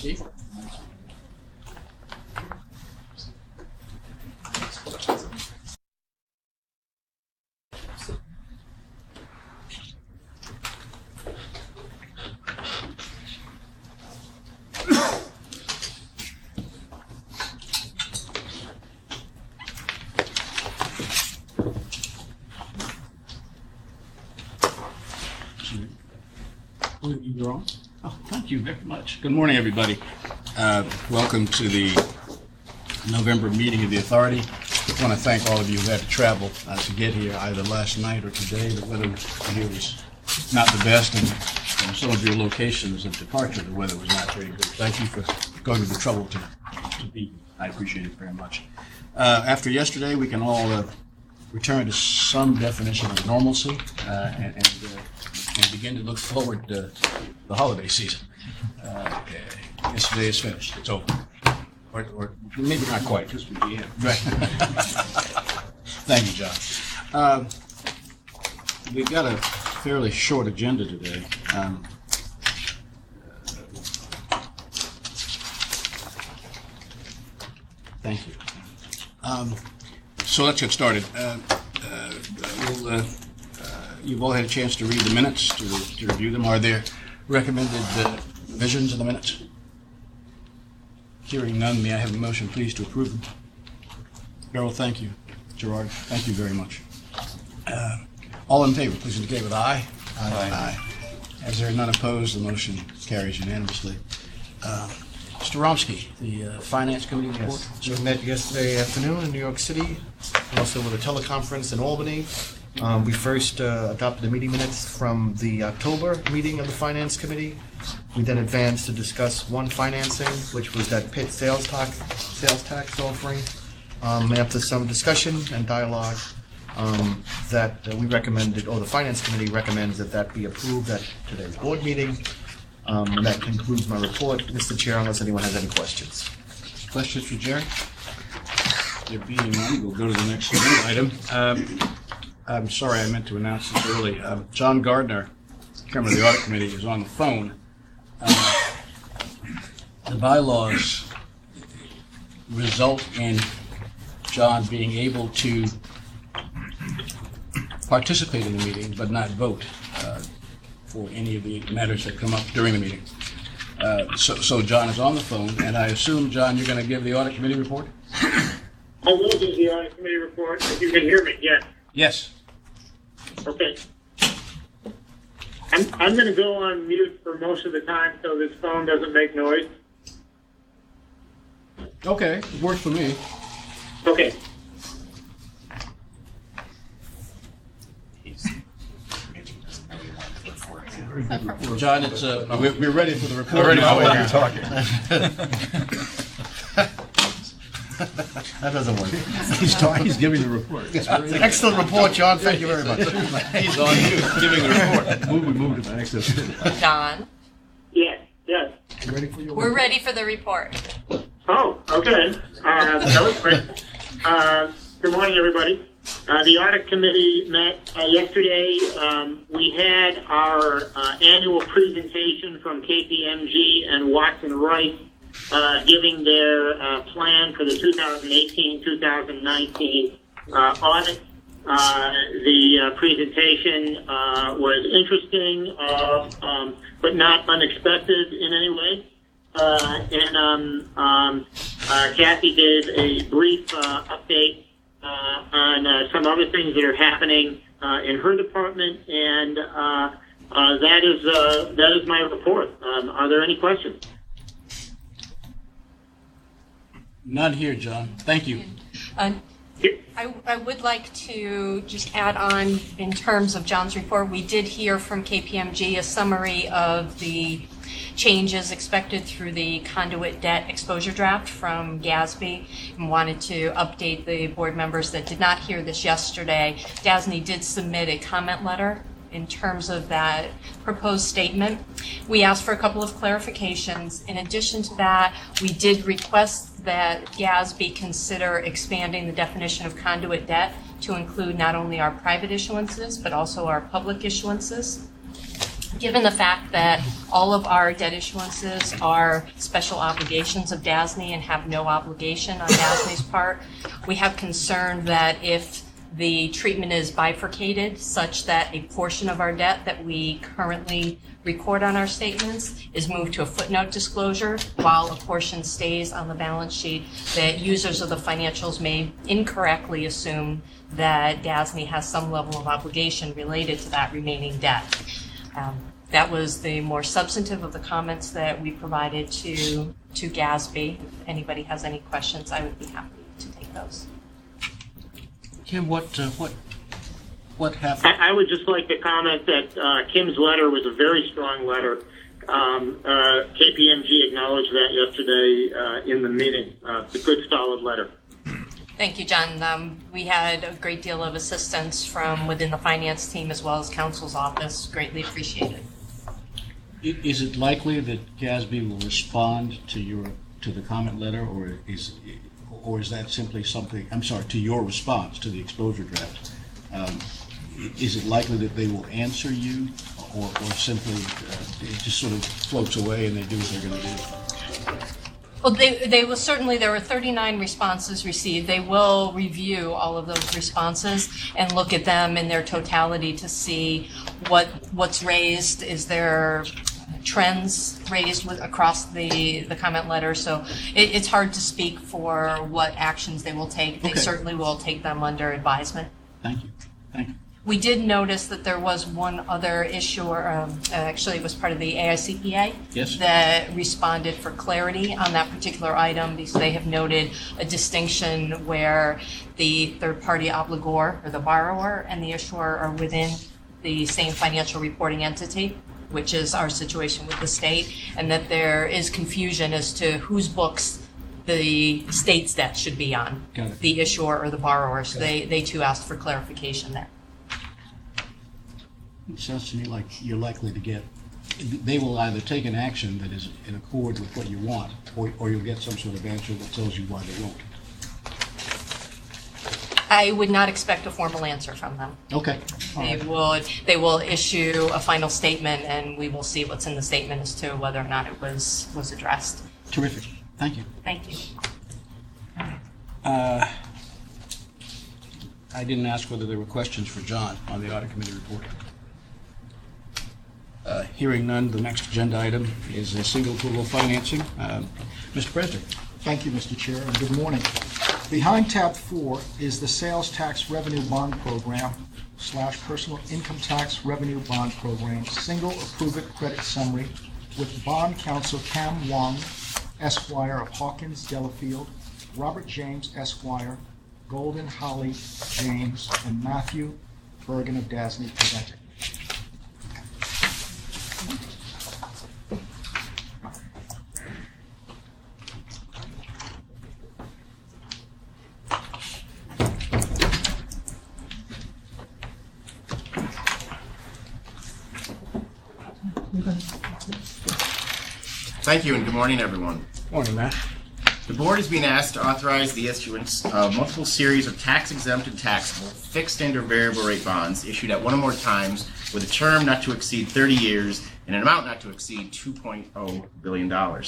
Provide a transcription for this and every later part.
Steve. You're on. Oh, thank you very much. Good morning, everybody. Welcome to the November meeting of the Authority. I want to thank all of you who had to travel to get here either last night or today. The weather here was not the best, and some of your locations of departure, the weather was not very good. Thank you for going to the trouble to be here. I appreciate it very much. After yesterday, we can all return to some definition of normalcy and begin to look forward to the holiday season. Yesterday is finished. It's over. Or maybe not quite. Just began. Right. Thank you, John. We've got a fairly short agenda today. Thank you. So let's get started. You've all had a chance to read the minutes, to review them. Are there recommended revisions of the minutes? Hearing none, may I have a motion, please, to approve them? Darrell, thank you. Gerard, thank you very much. All in favor, please indicate with aye. Aye. As there are none opposed, the motion carries unanimously. Mr. Romsky, the Finance Committee report. Yes. We met yesterday afternoon in New York City, also with a teleconference in Albany. We first adopted the meeting minutes from the October meeting of the Finance Committee. We then advanced to discuss one financing, which was that Pitt sales tax offering. After some discussion and dialogue, that we recommended, or the Finance Committee recommends that be approved at today's board meeting. And that concludes my report, Mr. Chair, unless anyone has any questions. Questions for Jerry? There being none, we'll go to the next item. I'm sorry, I meant to announce this early. John Gardner, Chairman of the Audit Committee, is on the phone. The bylaws result in John being able to participate in the meeting but not vote for any of the matters that come up during the meeting. So John is on the phone, and I assume, John, you're going to give the Audit Committee report? I will give the Audit Committee report, if you can hear me, yes. Yes. Okay. I'm going to go on mute for most of the time so this phone doesn't make noise. Okay, it works for me. Okay. John, it's we're ready for the report. Already now. know what you're talking. That doesn't work. He's giving the report. Excellent report, John. Thank you very much. He's on you, giving the report. We move to the next episode. Don, Yes. we're ready for the report. Oh, okay. That was quick. Good morning, everybody. The Audit Committee met yesterday. We had our annual presentation from KPMG and Watson Wright giving their plan for the 2018-2019 audit. The presentation was interesting, but not unexpected in any way. Kathy gave a brief update on some other things that are happening in her department, and that is my report. Are there any questions? None here, John. Thank you. I would like to just add on in terms of John's report. We did hear from KPMG a summary of the changes expected through the conduit debt exposure draft from GASB, and wanted to update the board members that did not hear this yesterday. DASNY did submit a comment letter in terms of that proposed statement. We asked for a couple of clarifications. In addition to that, we did request that GASB consider expanding the definition of conduit debt to include not only our private issuances, but also our public issuances. Given the fact that all of our debt issuances are special obligations of DASNY and have no obligation on DASNY's part, we have concern that if the treatment is bifurcated such that a portion of our debt that we currently record on our statements is moved to a footnote disclosure while a portion stays on the balance sheet, that users of the financials may incorrectly assume that DASNY has some level of obligation related to that remaining debt. That was the more substantive of the comments that we provided to GASB. If anybody has any questions, I would be happy to take those. Kim, what happened? I would just like to comment that Kim's letter was a very strong letter. KPMG acknowledged that yesterday in the meeting. It's a good, solid letter. Thank you, John. We had a great deal of assistance from within the finance team as well as counsel's office. Greatly appreciated. Is it likely that GASB will respond to the comment letter, or is that simply something? I'm sorry, to your response to the exposure draft. Is it likely that they will answer you, or simply it just sort of floats away and they do what they're going to do? Well, they will certainly, there were 39 responses received. They will review all of those responses and look at them in their totality to see what's raised. Is there trends raised across the comment letter? So it's hard to speak for what actions they will take. They Okay. certainly will take them under advisement. Thank you. Thank you. We did notice that there was one other issuer, actually it was part of the AICPA, Yes. that responded for clarity on that particular item because they have noted a distinction where the third-party obligor or the borrower and the issuer are within the same financial reporting entity, which is our situation with the state, and that there is confusion as to whose books the state's debt should be on, Got it. the issuer or the borrower. So they too asked for clarification there. It sounds to me like you're likely to get, they will either take an action that is in accord with what you want, or you'll get some sort of answer that tells you why they won't. I would not expect a formal answer from them. Okay. All right. They will issue a final statement, and we will see what's in the statement as to whether or not it was addressed. Terrific. Thank you. Thank you. I didn't ask whether there were questions for John on the audit committee report. Hearing none, the next agenda item is a single approval financing. Mr. President. Thank you, Mr. Chair, and good morning. Behind tab 4 is the Sales Tax Revenue Bond Program / Personal Income Tax Revenue Bond Program Single Approve It Credit Summary with Bond Counsel Cam Wong, Esquire of Hawkins, Delafield, Robert James, Esquire, Golden Holly James, and Matthew Bergen of DASNY presenting. Thank you and good morning, everyone. Morning, Matt. The board is being asked to authorize the issuance of multiple series of tax-exempt and taxable fixed and or variable rate bonds issued at one or more times with a term not to exceed 30 years and an amount not to exceed $2.0 billion.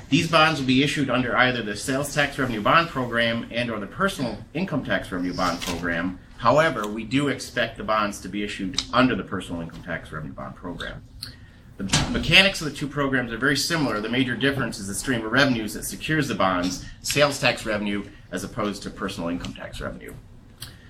These bonds will be issued under either the Sales Tax Revenue Bond Program and or the Personal Income Tax Revenue Bond Program. However, we do expect the bonds to be issued under the Personal Income Tax Revenue Bond Program. The mechanics of the two programs are very similar. The major difference is the stream of revenues that secures the bonds, sales tax revenue, as opposed to personal income tax revenue.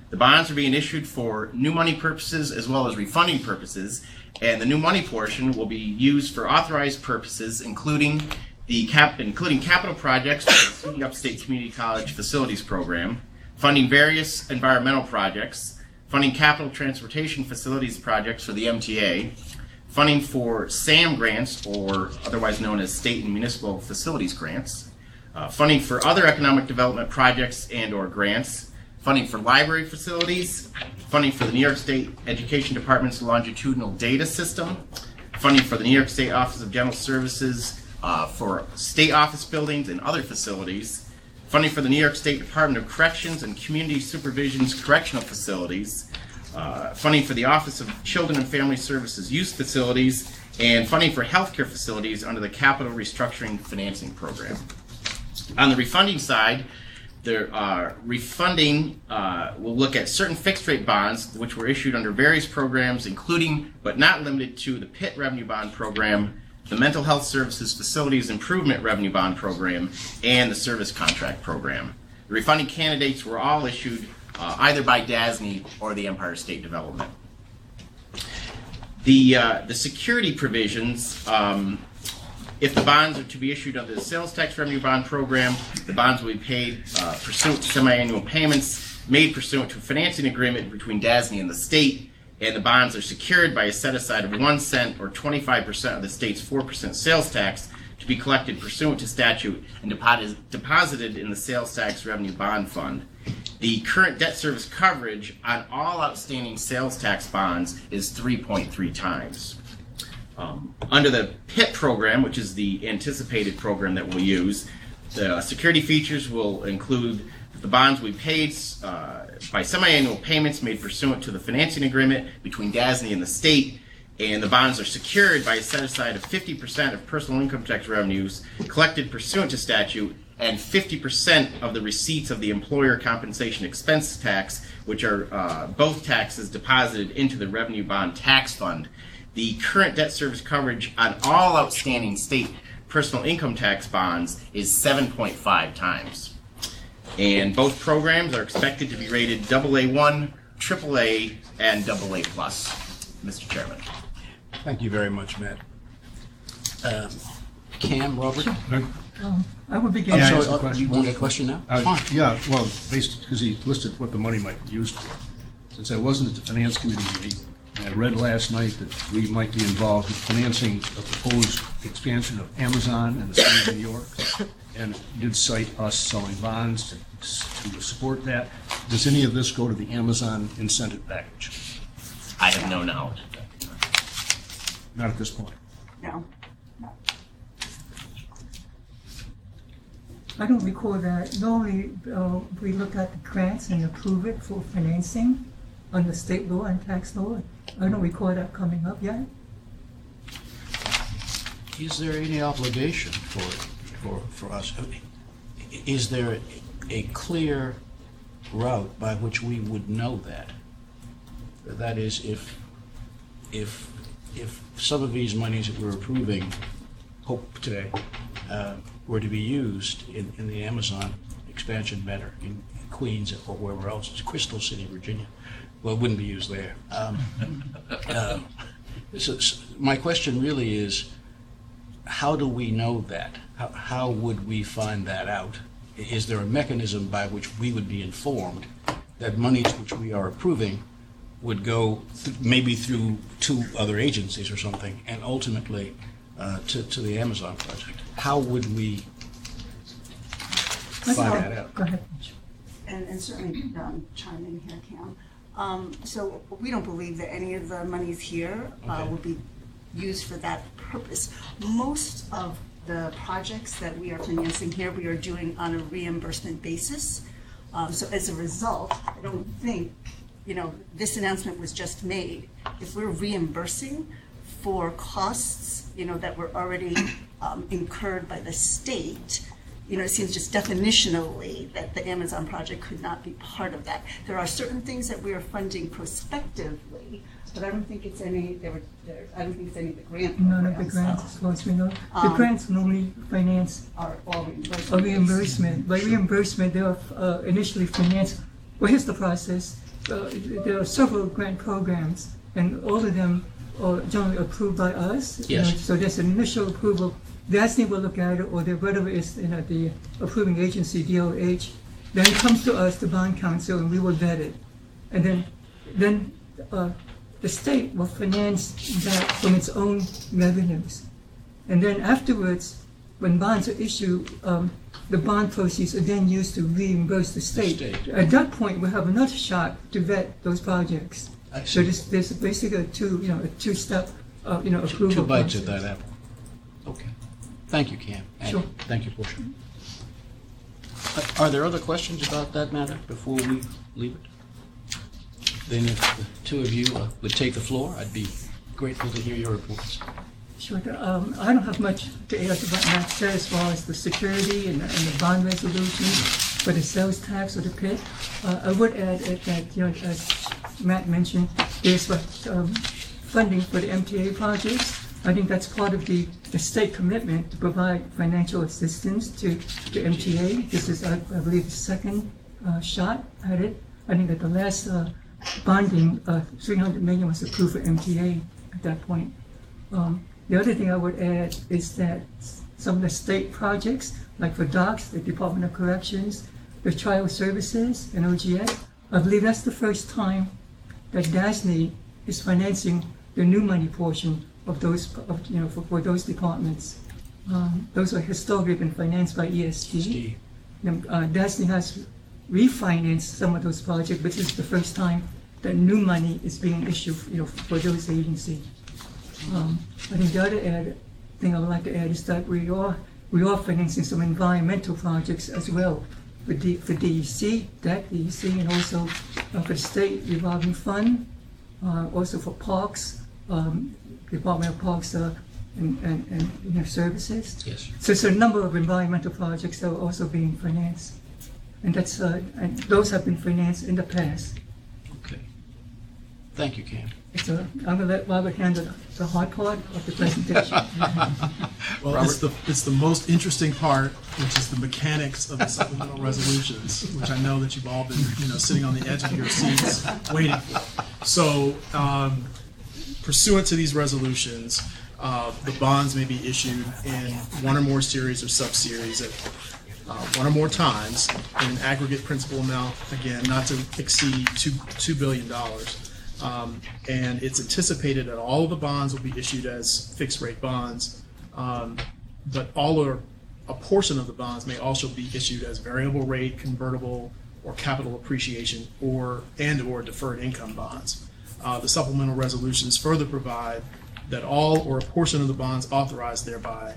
The bonds are being issued for new money purposes as well as refunding purposes, and the new money portion will be used for authorized purposes, including capital projects for the Upstate Community College Facilities Program, funding various environmental projects, funding capital transportation facilities projects for the MTA, funding for SAM grants, or otherwise known as state and municipal facilities grants, funding for other economic development projects and or grants, funding for library facilities, funding for the New York State Education Department's longitudinal data system, funding for the New York State Office of General Services for state office buildings and other facilities, funding for the New York State Department of Corrections and Community Supervision's correctional facilities, funding for the Office of Children and Family Services Youth Facilities, and funding for healthcare facilities under the Capital Restructuring Financing Program. On the refunding side, the refunding will look at certain fixed-rate bonds which were issued under various programs, including but not limited to the PIT Revenue Bond Program, the Mental Health Services Facilities Improvement Revenue Bond Program, and the Service Contract Program. The refunding candidates were all issued either by DASNY or the Empire State Development. The security provisions, if the bonds are to be issued under the Sales Tax Revenue Bond Program, the bonds will be paid pursuant to semi-annual payments made pursuant to a financing agreement between DASNY and the state, and the bonds are secured by a set-aside of 1 cent or 25% of the state's 4% sales tax to be collected pursuant to statute and deposited in the Sales Tax Revenue Bond Fund. The current debt service coverage on all outstanding sales tax bonds is 3.3 times. Under the PIT program, which is the anticipated program that we'll use, the security features will include the bonds we paid by semi-annual payments made pursuant to the financing agreement between DASNY and the state, and the bonds are secured by a set-aside of 50% of personal income tax revenues collected pursuant to statute and 50% of the receipts of the employer compensation expense tax, which are both taxes deposited into the Revenue Bond Tax Fund. The current debt service coverage on all outstanding state personal income tax bonds is 7.5 times. And both programs are expected to be rated AA1, AAA, and AA+. Mr. Chairman. Thank you very much, Matt. Cam, Robert? I would begin. I'm I ask sorry, a question? you want a question now? Fine. Yeah, well, based, because he listed what the money might be used for. Since I wasn't at the Finance Committee meeting, I read last night that we might be involved in financing a proposed expansion of Amazon in the city of New York, and did cite us selling bonds to support that. Does any of this go to the Amazon incentive package? I have no knowledge. Not at this point. No. I don't recall that. Normally, we look at the grants and approve it for financing under state law and tax law. I don't recall that coming up yet. Is there any obligation for us? Is there a clear route by which we would know that? That is, if some of these monies that we're approving, hope today, were to be used in the Amazon expansion matter in Queens or wherever else, it's Crystal City, Virginia. Well, it wouldn't be used there. So my question really is, how do we know that? How would we find that out? Is there a mechanism by which we would be informed that monies which we are approving would go maybe through 2 other agencies or something, and ultimately to the Amazon project? How would we find that out? Go ahead. And certainly chime in here, Cam. So we don't believe that any of the monies here will be used for that purpose. Most of the projects that we are financing here, we are doing on a reimbursement basis. So as a result, I don't think, this announcement was just made. If we're reimbursing for costs, that were already incurred by the state, it seems just definitionally that the Amazon project could not be part of that. There are certain things that we are funding prospectively, but I don't think it's any. I don't think it's any of the grant. None of the grants, as far as we know. The grants normally finance Are all reimbursement. a reimbursement. By reimbursement, they are initially financed. Well, here's the process. There are several grant programs, and all of them are generally approved by us. Yes. So there's an initial approval. DASNY will look at it, or whatever is the approving agency, DOH. Then it comes to us, the bond council, and we will vet it. And then the state will finance that from its own revenues. And then afterwards, when bonds are issued, the bond proceeds are then used to reimburse the state. At that point, we'll have another shot to vet those projects. I So see. there's basically a two-step, approval. 2 bites at process. that apple. Okay. Thank you, Cam. And Sure. Thank you, Portia. Are there other questions about that matter before we leave it? Then if the two of you would take the floor, I'd be grateful to hear your reports. Sure. I don't have much to add to what Matt said as far as the security and the bond resolution for the sales tax or the PIT. I would add that, as Matt mentioned, there's funding for the MTA projects. I think that's part of the state commitment to provide financial assistance to MTA. This is, I believe, the second shot at it. I think that the last bonding, $300 million was approved for MTA at that point. The other thing I would add is that some of the state projects, like for docks, the Department of Corrections, the Trial Services, and OGS, I believe that's the first time that DASNY is financing the new money portion of those, for those departments. Those are historically been financed by ESD. DASNY has refinanced some of those projects, but this is the first time that new money is being issued, for those agencies. I think the other thing I would like to add is that we are financing some environmental projects as well for DEC, DEC, and also for the state revolving fund, also for parks, Department of Parks and Services. Yes. So it's a number of environmental projects that are also being financed, and that's and those have been financed in the past. Okay. Thank you, Cam. So I'm going to let Robert handle the hard part of the presentation. Well, it's the most interesting part, which is the mechanics of the supplemental resolutions, which I know that you've all been, sitting on the edge of your seats waiting for. So, pursuant to these resolutions, the bonds may be issued in one or more series or sub-series at one or more times in an aggregate principal amount, again, not to exceed $2 billion. And it's anticipated that all of the bonds will be issued as fixed rate bonds, but all or a portion of the bonds may also be issued as variable rate, convertible, or capital appreciation or deferred income bonds. The supplemental resolutions further provide that all or a portion of the bonds authorized thereby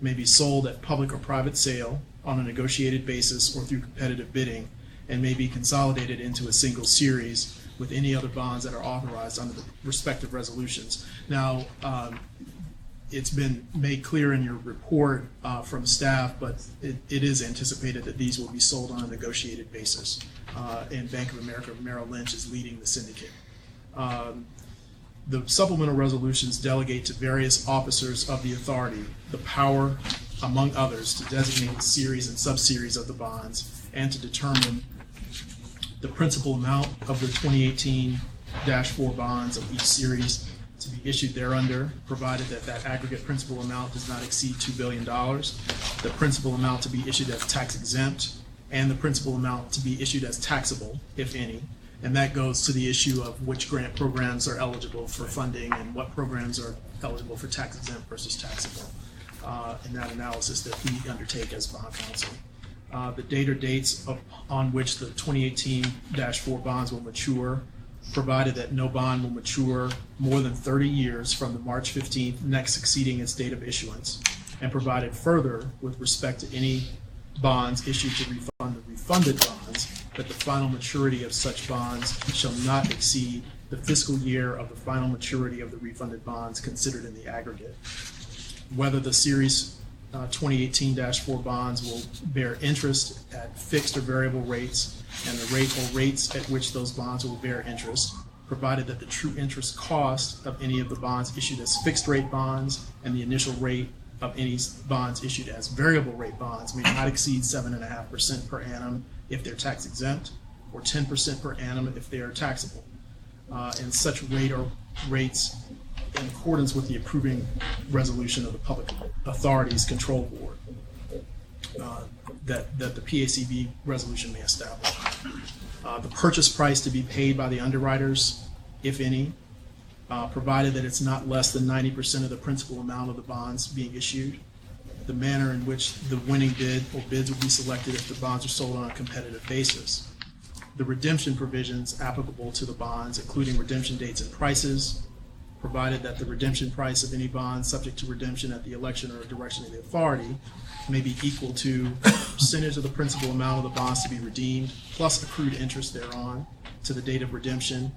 may be sold at public or private sale on a negotiated basis or through competitive bidding, and may be consolidated into a single series with any other bonds that are authorized under the respective resolutions. Now, it's been made clear in your report from staff, but it is anticipated that these will be sold on a negotiated basis, and Bank of America Merrill Lynch is leading the syndicate. The supplemental resolutions delegate to various officers of the authority the power, among others, to designate the series and subseries of the bonds and to determine the principal amount of the 2018-4 bonds of each series to be issued thereunder, provided that that aggregate principal amount does not exceed $2 billion, the principal amount to be issued as tax exempt, and the principal amount to be issued as taxable, if any. And that goes to the issue of which grant programs are eligible for funding and what programs are eligible for tax exempt versus taxable, in that analysis that we undertake as bond counsel. The date or dates on which the 2018-4 bonds will mature, provided that no bond will mature more than 30 years from the March 15th next succeeding its date of issuance, and provided further with respect to any bonds issued to refund the refunded bonds that the final maturity of such bonds shall not exceed the fiscal year of the final maturity of the refunded bonds considered in the aggregate. Whether the series 2018-4 bonds will bear interest at fixed or variable rates, and the rate or rates at which those bonds will bear interest, provided that the true interest cost of any of the bonds issued as fixed rate bonds and the initial rate of any bonds issued as variable rate bonds may not exceed 7.5% per annum if they're tax exempt, or 10% per annum if they are taxable, and such rate or rates in accordance with the approving resolution of the Public Authorities Control Board that the PACB resolution may establish. The purchase price to be paid by the underwriters, if any, provided that it's not less than 90% of the principal amount of the bonds being issued. The manner in which the winning bid or bids will be selected if the bonds are sold on a competitive basis. The redemption provisions applicable to the bonds, including redemption dates and prices, provided that the redemption price of any bond subject to redemption at the election or direction of the authority may be equal to a percentage of the principal amount of the bonds to be redeemed, plus accrued interest thereon to the date of redemption,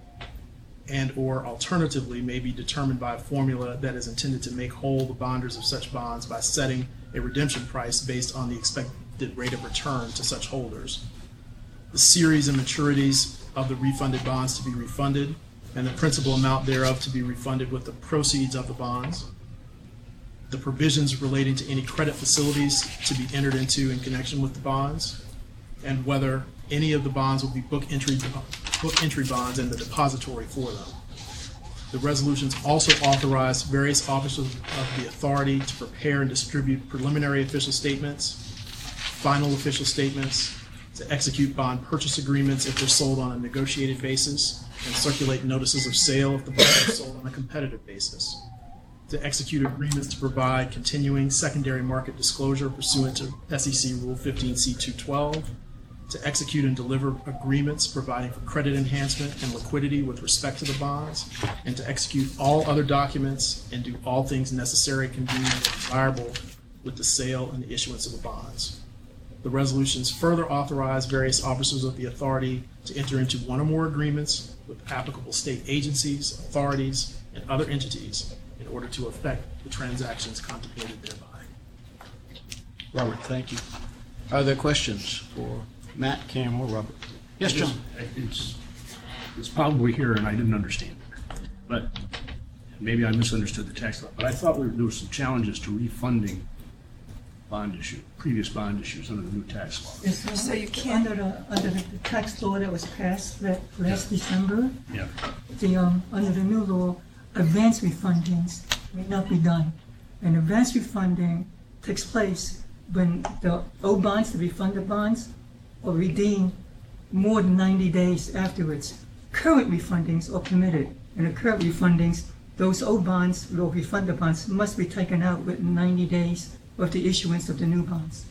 and/or alternatively may be determined by a formula that is intended to make whole the bonders of such bonds by setting a redemption price based on the expected rate of return to such holders. The series and maturities of the refunded bonds to be refunded, and the principal amount thereof to be refunded with the proceeds of the bonds. The provisions relating to any credit facilities to be entered into in connection with the bonds, and whether any of the bonds will be book entry bonds and the depository for them. The resolutions also authorize various officers of the authority to prepare and distribute preliminary official statements, final official statements, to execute bond purchase agreements if they're sold on a negotiated basis, and circulate notices of sale if the bonds are sold on a competitive basis. To execute agreements to provide continuing secondary market disclosure pursuant to SEC Rule 15C212, to execute and deliver agreements providing for credit enhancement and liquidity with respect to the bonds, and to execute all other documents and do all things necessary, convenient, and desirable with the sale and the issuance of the bonds. The resolutions further authorize various officers of the authority to enter into one or more agreements with applicable state agencies, authorities, and other entities in order to effect the transactions contemplated thereby. Robert, thank you. Are there questions for Matt, Cam, or Robert? Yes, John. It's probably here and I didn't understand it, but maybe I misunderstood the tax law, but I thought there were some challenges to refunding previous bond issues under the new tax law. Yes, So you can't- Under the tax law that was passed last December, Yeah. Under the new law, advance refundings may not be done. And advance refunding takes place when the old bonds, the refunded bonds, are redeemed more than 90 days afterwards. Current refundings are permitted, and the current refundings, those old bonds, or refunded bonds, must be taken out within 90 days of the issuance of the new bonds.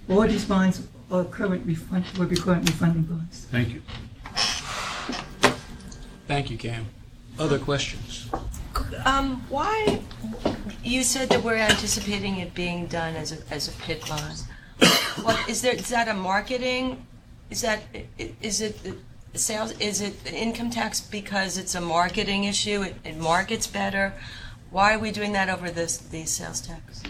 All these bonds are will be current refunding bonds. Thank you. Thank you, Cam. Other questions? Why, you said that we're anticipating it being done as a PIT bond. Is that a marketing, is it the sales, is it the income tax because it's a marketing issue, it markets better? Why are we doing that over the sales tax?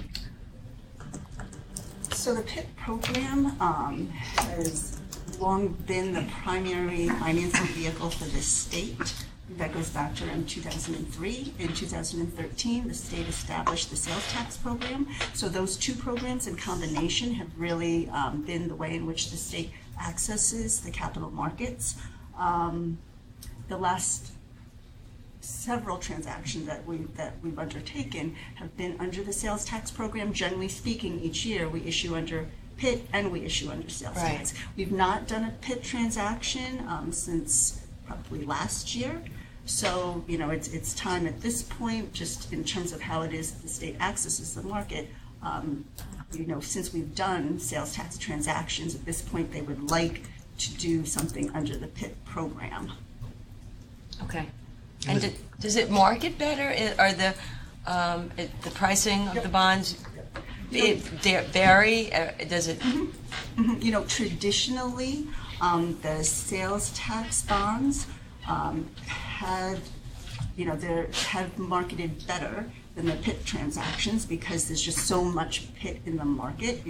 So the PIT program has long been the primary financing vehicle for this state. That goes back to around 2003. In 2013, the state established the sales tax program. So those two programs in combination have really been the way in which the state accesses the capital markets. The last several transactions that we've undertaken have been under the sales tax program. Generally speaking, each year we issue under PIT and we issue under sales tax. We've not done a PIT transaction since probably last year. So, it's time at this point, just in terms of how it is that the state accesses the market, since we've done sales tax transactions, at this point they would like to do something under the PIT program. Okay. And does it market better? Are the pricing of the bonds vary? Does it? Traditionally, the sales tax bonds have marketed better than the PIT transactions because there's just so much PIT in the market.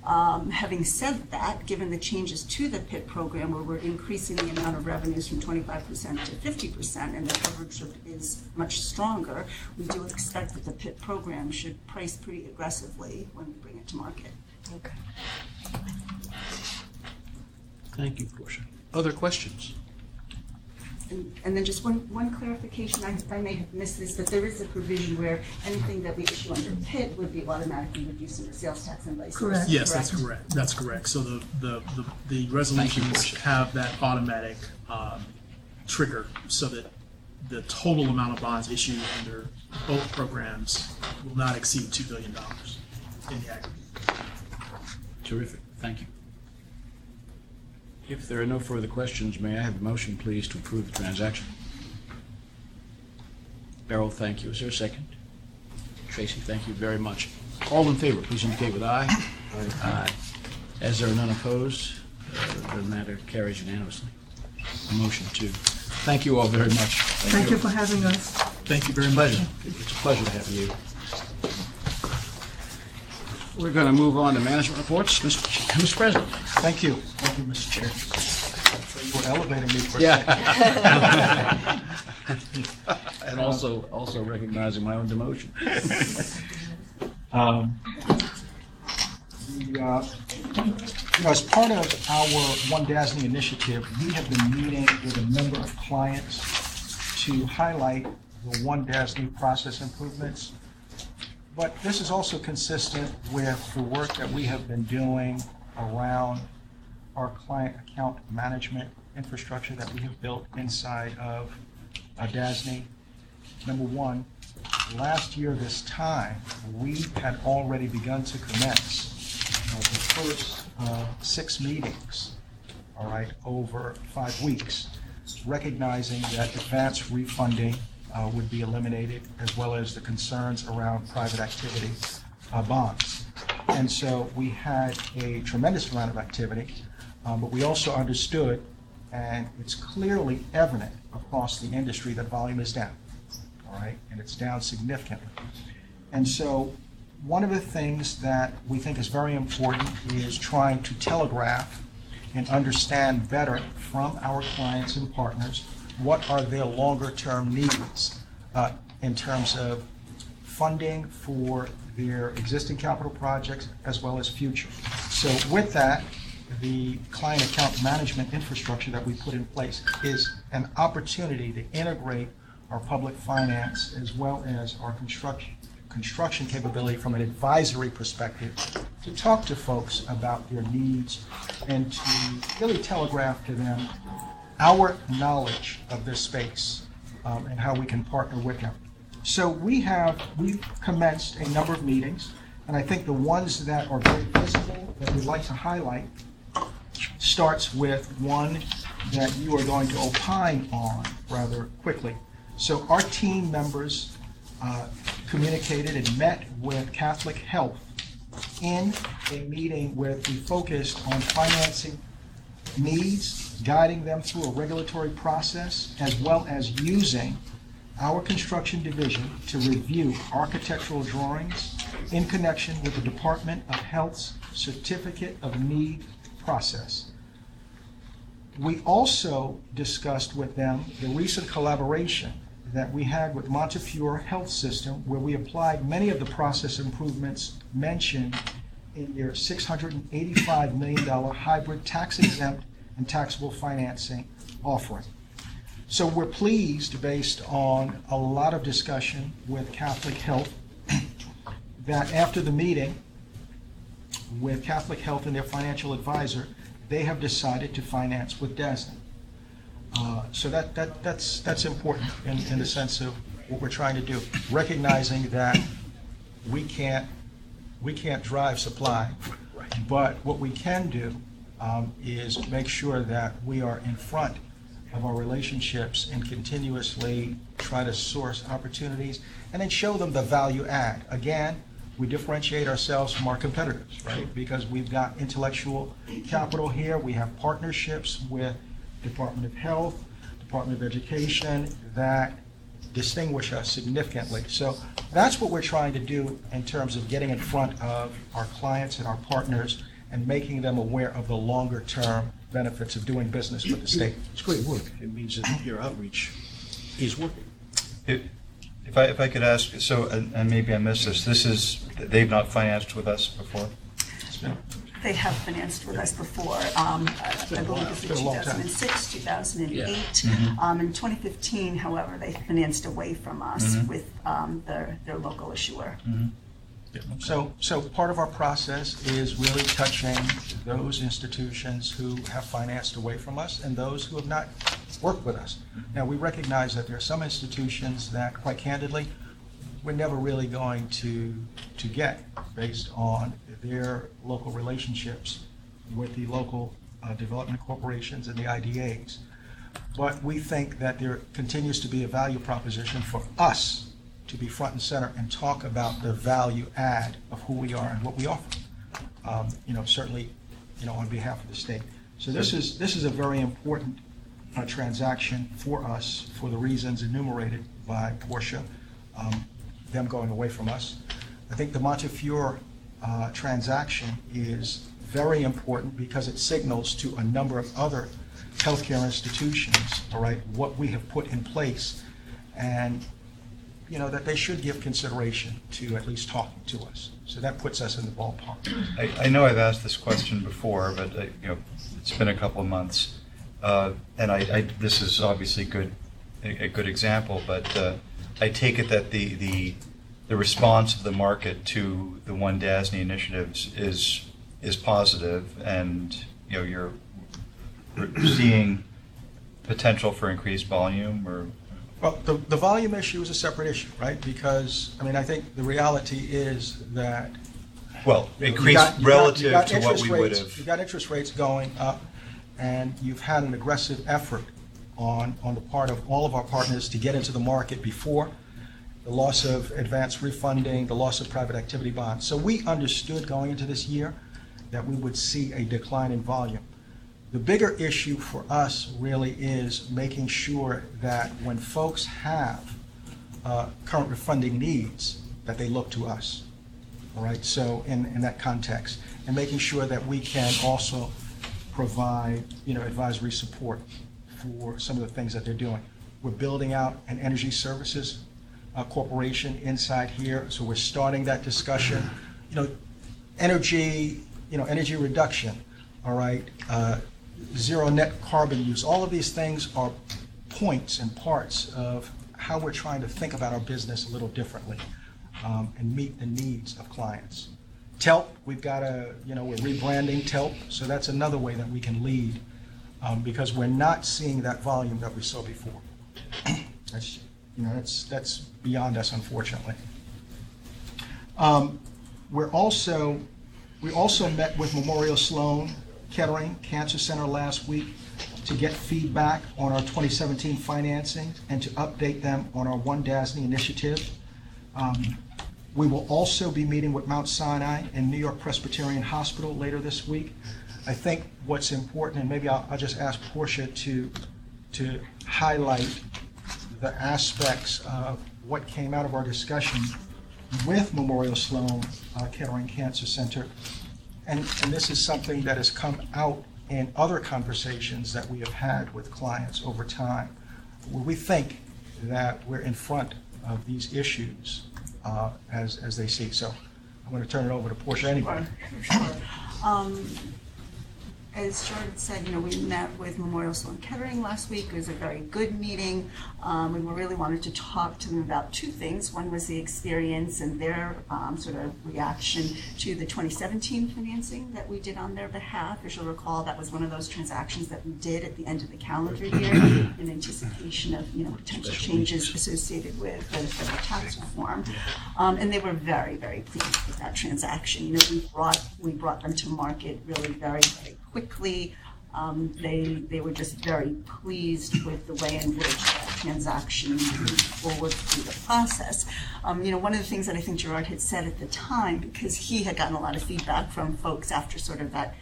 Having said that, given the changes to the PIT program where we're increasing the amount of revenues from 25% to 50% and the coverage is much stronger, we do expect that the PIT program should price pretty aggressively when we bring it to market. Okay. Thank you, Portia. Other questions? And then just one clarification, I may have missed this, but there is a provision where anything that we issue under PIT would be automatically reduced in the sales tax and vice versa. Correct. Yes, that's correct. That's correct. So the resolutions have that automatic trigger so that the total amount of bonds issued under both programs will not exceed $2 billion in the aggregate. Terrific. Thank you. If there are no further questions, may I have a motion, please, to approve the transaction? Beryl, thank you. Is there a second? Tracy, thank you very much. All in favor, please indicate with aye. Aye. As there are none opposed, the matter carries unanimously. Motion to Thank you all very much. Thank you for having us. Thank you very much. It's a pleasure to have you. We're going to move on to management reports. Mr. President. Thank you. Thank you, Mr. Chair. You were elevating me for a Yeah. And also recognizing my own demotion. As part of our One DASNY initiative, we have been meeting with a number of clients to highlight the One DASNY process improvements. But this is also consistent with the work that we have been doing around our client account management infrastructure that we have built inside of DASNY. Number one, last year this time, we had already begun to commence the first 6 meetings, all right, over 5 weeks, recognizing that advance refunding would be eliminated, as well as the concerns around private activity bonds. And so we had a tremendous amount of activity, but we also understood, and it's clearly evident across the industry, that volume is down, all right, and it's down significantly. And so one of the things that we think is very important is trying to telegraph and understand better from our clients and partners what are their longer-term needs in terms of funding for their existing capital projects as well as future. So with that, the client account management infrastructure that we put in place is an opportunity to integrate our public finance as well as our construction capability from an advisory perspective to talk to folks about their needs and to really telegraph to them our knowledge of this space and how we can partner with them. So we've commenced a number of meetings, and I think the ones that are very visible that we'd like to highlight starts with one that you are going to opine on rather quickly. So our team members communicated and met with Catholic Health in a meeting where we focused on financing needs, guiding them through a regulatory process, as well as using our construction division to review architectural drawings in connection with the Department of Health's Certificate of Need process. We also discussed with them the recent collaboration that we had with Montefiore Health System, where we applied many of the process improvements mentioned in their $685 million hybrid tax-exempt and taxable financing offering. So we're pleased, based on a lot of discussion with Catholic Health, that after the meeting with Catholic Health and their financial advisor, they have decided to finance with DASNY. So that's important in the sense of what we're trying to do, recognizing that we can't drive supply, but what we can do is make sure that we are in front of our relationships and continuously try to source opportunities and then show them the value add. Again, we differentiate ourselves from our competitors, right? Because we've got intellectual capital here. We have partnerships with Department of Health, Department of Education that distinguish us significantly. So that's what we're trying to do in terms of getting in front of our clients and our partners and making them aware of the longer term benefits of doing business with the state. It's great work. It means that your outreach is working. If I could ask, so, and maybe I missed this, they've not financed with us before? They have financed with us before. I believe it's in 2006, 2008. Yeah. In 2015, however, they financed away from us with their local issuer. So part of our process is really touching those institutions who have financed away from us and those who have not worked with us. Now, we recognize that there are some institutions that, quite candidly, we're never really going to get based on their local relationships with the local development corporations and the IDAs. But we think that there continues to be a value proposition for us to be front and center and talk about the value add of who we are and what we offer. Certainly, on behalf of the state. So this is a very important a transaction for us for the reasons enumerated by Portia, them going away from us. I think the Montefiore transaction is very important because it signals to a number of other healthcare institutions, all right, what we have put in place, and that they should give consideration to at least talking to us. So that puts us in the ballpark. I know I've asked this question before, but it's been a couple of months, and this is obviously a good example. But I take it that the response of the market to the One DASNY initiatives is positive, and you're seeing potential for increased volume, or. Well, the volume issue is a separate issue, right? Because, I think the reality is that... Well, increased relative to what we would have... You've got interest rates going up, and you've had an aggressive effort on the part of all of our partners to get into the market before, the loss of advance refunding, the loss of private activity bonds. So we understood going into this year that we would see a decline in volume. The bigger issue for us really is making sure that when folks have current refunding needs, that they look to us, all right? So in that context, and making sure that we can also provide, advisory support for some of the things that they're doing. We're building out an energy services corporation inside here, so we're starting that discussion. Energy reduction, all right? Zero net carbon use. All of these things are points and parts of how we're trying to think about our business a little differently and meet the needs of clients. TELP, we've got we're rebranding TELP, so that's another way that we can lead because we're not seeing that volume that we saw before. That's beyond us, unfortunately. We also met with Memorial Sloan Kettering Cancer Center last week to get feedback on our 2017 financing and to update them on our One DASNY initiative. We will also be meeting with Mount Sinai and New York Presbyterian Hospital later this week. I think what's important, and maybe I'll just ask Portia to highlight the aspects of what came out of our discussion with Memorial Sloan Kettering Cancer Center. And this is something that has come out in other conversations that we have had with clients over time, where we think that we're in front of these issues as they see. So I'm going to turn it over to Portia anyway. Sure. As Jordan said, we met with Memorial Sloan Kettering last week. It was a very good meeting. We really wanted to talk to them about two things. One was the experience and their sort of reaction to the 2017 financing that we did on their behalf. As you'll recall, that was one of those transactions that we did at the end of the calendar year in anticipation of potential changes associated with the federal tax reform. And they were very, very pleased with that transaction. We brought them to market really very, very quickly. They were just very pleased with the way in which that transaction moved forward through the process. One of the things that I think Gerard had said at the time, because he had gotten a lot of feedback from folks after sort of that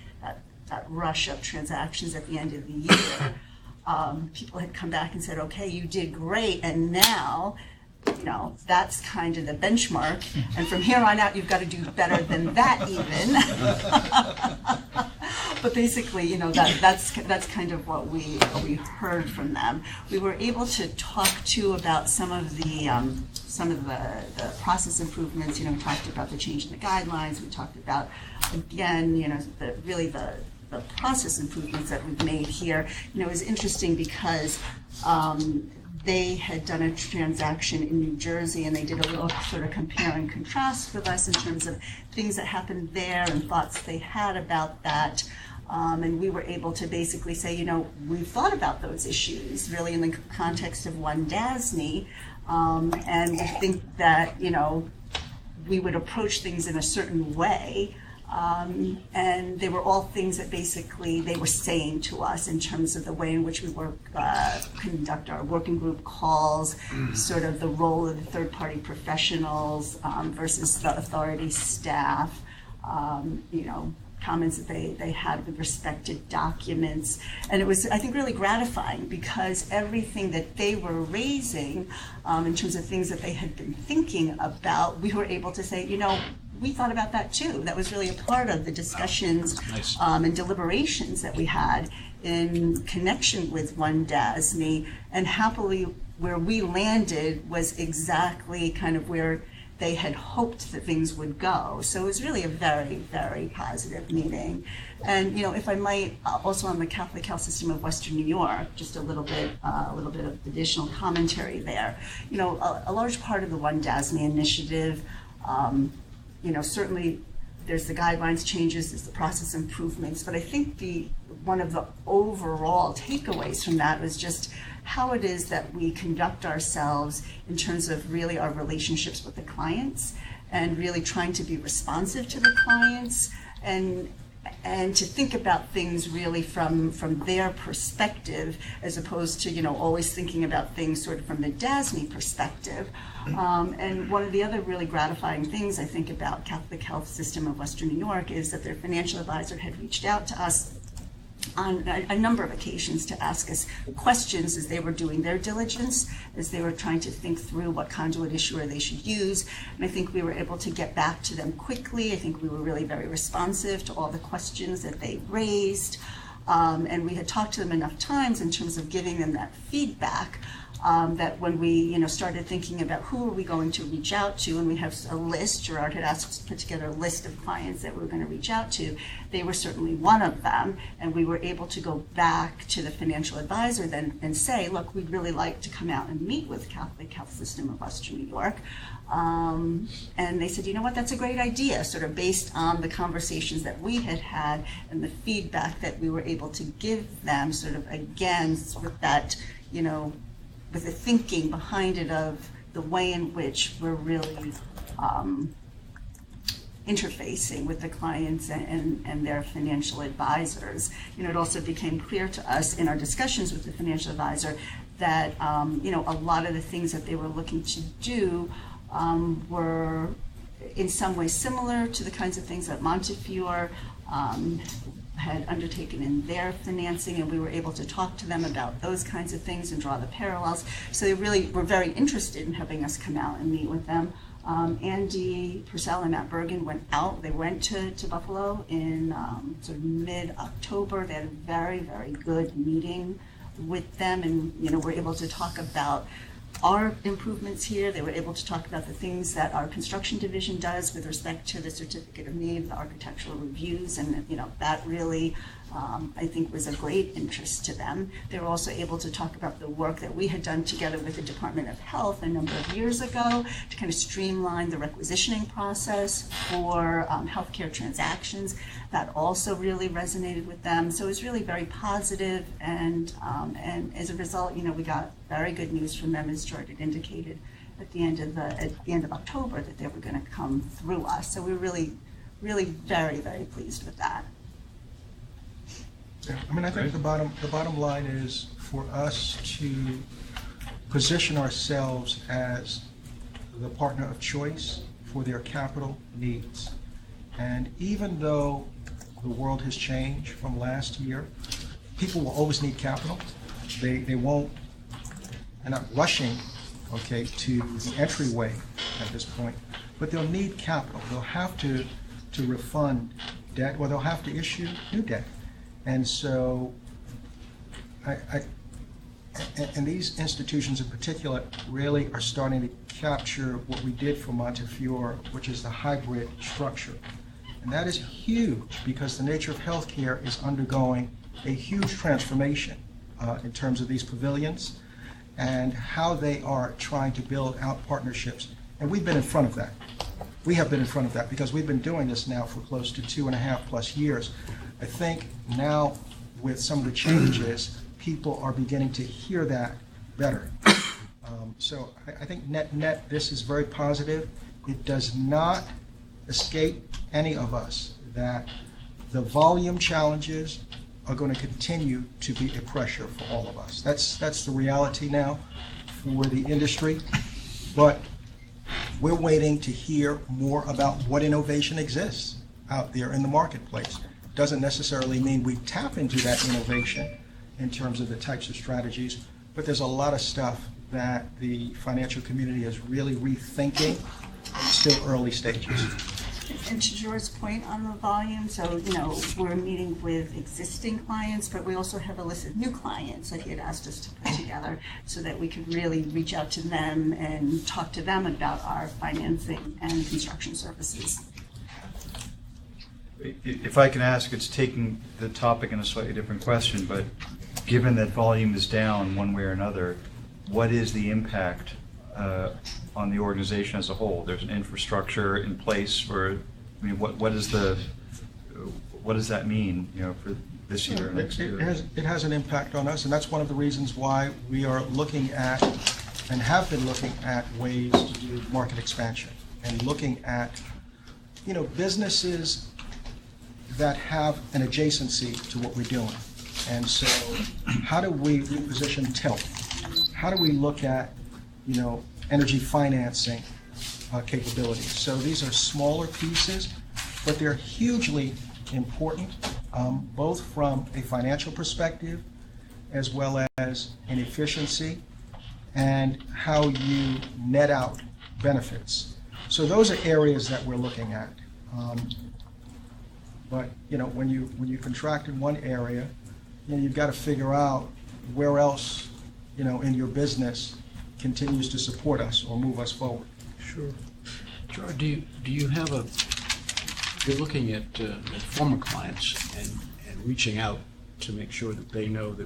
rush of transactions at the end of the year, people had come back and said, okay, you did great, and now that's kind of the benchmark, and from here on out you've got to do better than that even. But basically, that's kind of what we heard from them. We were able to talk too about some of the process improvements. We talked about the change in the guidelines. We talked about again, the process improvements that we've made here. It was interesting because they had done a transaction in New Jersey, and they did a little sort of compare and contrast with us in terms of things that happened there and thoughts they had about that. And we were able to basically say, we've thought about those issues really in the context of One DASNY, and we think that, we would approach things in a certain way. And they were all things that basically they were saying to us in terms of the way in which we conduct our working group calls, sort of the role of the third-party professionals versus the authority staff, comments that they had with respect to documents. And it was, I think, really gratifying because everything that they were raising in terms of things that they had been thinking about, we were able to say, you know, we thought about that too. That was really a part of the discussions and deliberations that we had in connection with One DASNY, and happily where we landed was exactly kind of where they had hoped that things would go. So it was really a very, very positive meeting. And, you know, if I might, also on the Catholic Health System of Western New York, just a little bit of additional commentary there. You know, a large part of the One DASNY initiative, you know, certainly there's the guidelines changes, there's the process improvements, but I think one of the overall takeaways from that was just how it is that we conduct ourselves in terms of really our relationships with the clients and really trying to be responsive to the clients and to think about things really from their perspective as opposed to, you know, always thinking about things sort of from the DASNY perspective. And one of the other really gratifying things I think about Catholic Health System of Western New York is that their financial advisor had reached out to us on a number of occasions to ask us questions as they were doing their diligence, as they were trying to think through what conduit issuer they should use. And I think we were able to get back to them quickly. I think we were really very responsive to all the questions that they raised. And we had talked to them enough times in terms of giving them that feedback that when we, you know, started thinking about who are we going to reach out to, and we have a list, Gerard had asked us to put together a list of clients that we were going to reach out to. They were certainly one of them, and we were able to go back to the financial advisor then and say, look, we'd really like to come out and meet with Catholic Health System of Western New York. And they said, you know what, that's a great idea, sort of based on the conversations that we had had and the feedback that we were able to give them, sort of again with that, you know, with the thinking behind it of the way in which we're really interfacing with the clients and their financial advisors. You know, it also became clear to us in our discussions with the financial advisor that, you know, a lot of the things that they were looking to do were in some way similar to the kinds of things that Montefiore had undertaken in their financing, and we were able to talk to them about those kinds of things and draw the parallels. So they really were very interested in having us come out and meet with them. Andy Purcell and Matt Bergen went out. They went to Buffalo in sort of mid-October. They had a very, very good meeting with them, and, you know, were able to talk about our improvements here. They were able to talk about the things that our construction division does with respect to the certificate of need, the architectural reviews, and, you know, that really, I think, was a great interest to them. They were also able to talk about the work that we had done together with the Department of Health a number of years ago to kind of streamline the requisitioning process for healthcare transactions. That also really resonated with them. So it was really very positive, and as a result, you know, we got very good news from them, as George had indicated at the end of October, that they were going to come through us. So we were really, really very, very pleased with that. Yeah, I mean, I think the bottom line is for us to position ourselves as the partner of choice for their capital needs. And even though the world has changed from last year, people will always need capital. They won't, they're not rushing, okay, to the entryway at this point, but they'll need capital. They'll have to refund debt, or they'll have to issue new debt. And so, and these institutions in particular really are starting to capture what we did for Montefiore, which is the hybrid structure. And that is huge because the nature of healthcare is undergoing a huge transformation in terms of these pavilions and how they are trying to build out partnerships. And we've been in front of that. We have been in front of that because we've been doing this now for close to 2.5+ years. I think now with some of the changes, people are beginning to hear that better. So I think net, this is very positive. It does not escape any of us that the volume challenges are going to continue to be a pressure for all of us. That's the reality now for the industry. But we're waiting to hear more about what innovation exists out there in the marketplace. doesn't necessarily mean we tap into that innovation in terms of the types of strategies, but there's a lot of stuff that the financial community is really rethinking. It's still early stages. And to George's point on the volume, so, we're meeting with existing clients, but we also have a list of new clients that he had asked us to put together so that we could really reach out to them and talk to them about our financing and construction services. If I can ask, it's taking the topic in a slightly different question, but given that volume is down one way or another, what is the impact on the organization as a whole? There's an infrastructure in place for, what does that mean, for this year or next year? It has an impact on us, and that's one of the reasons why we are looking at, and have been looking at, ways to do market expansion, and looking at, businesses that have an adjacency to what we're doing. And so how do we reposition Tilt? How do we look at, energy financing capabilities? So these are smaller pieces, but they're hugely important, both from a financial perspective as well as an efficiency and how you net out benefits. So those are areas that we're looking at. But when you contract in one area, you've got to figure out where else, in your business continues to support us or move us forward. Sure. George, do you have you're looking at former clients and reaching out to make sure that they know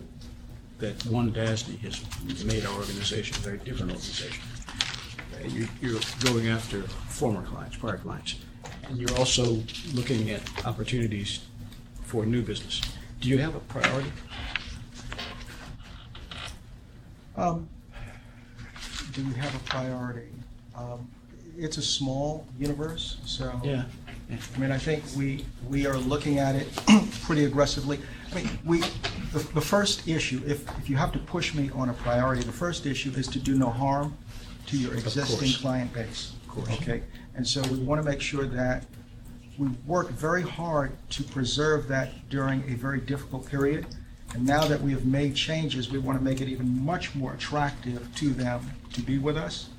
that one DASNY has made our organization a very different organization. You're going after former clients, prior clients, and you're also looking at opportunities for new business. Do you have a priority? Do we have a priority? It's a small universe, so Yeah. I think we are looking at it pretty aggressively. The first issue, if you have to push me on a priority, the first issue is to do no harm to your existing client base. Of course. Okay, and so we want to make sure that we work very hard to preserve that during a very difficult period. And now that we have made changes, we want to make it even much more attractive to them to be with us,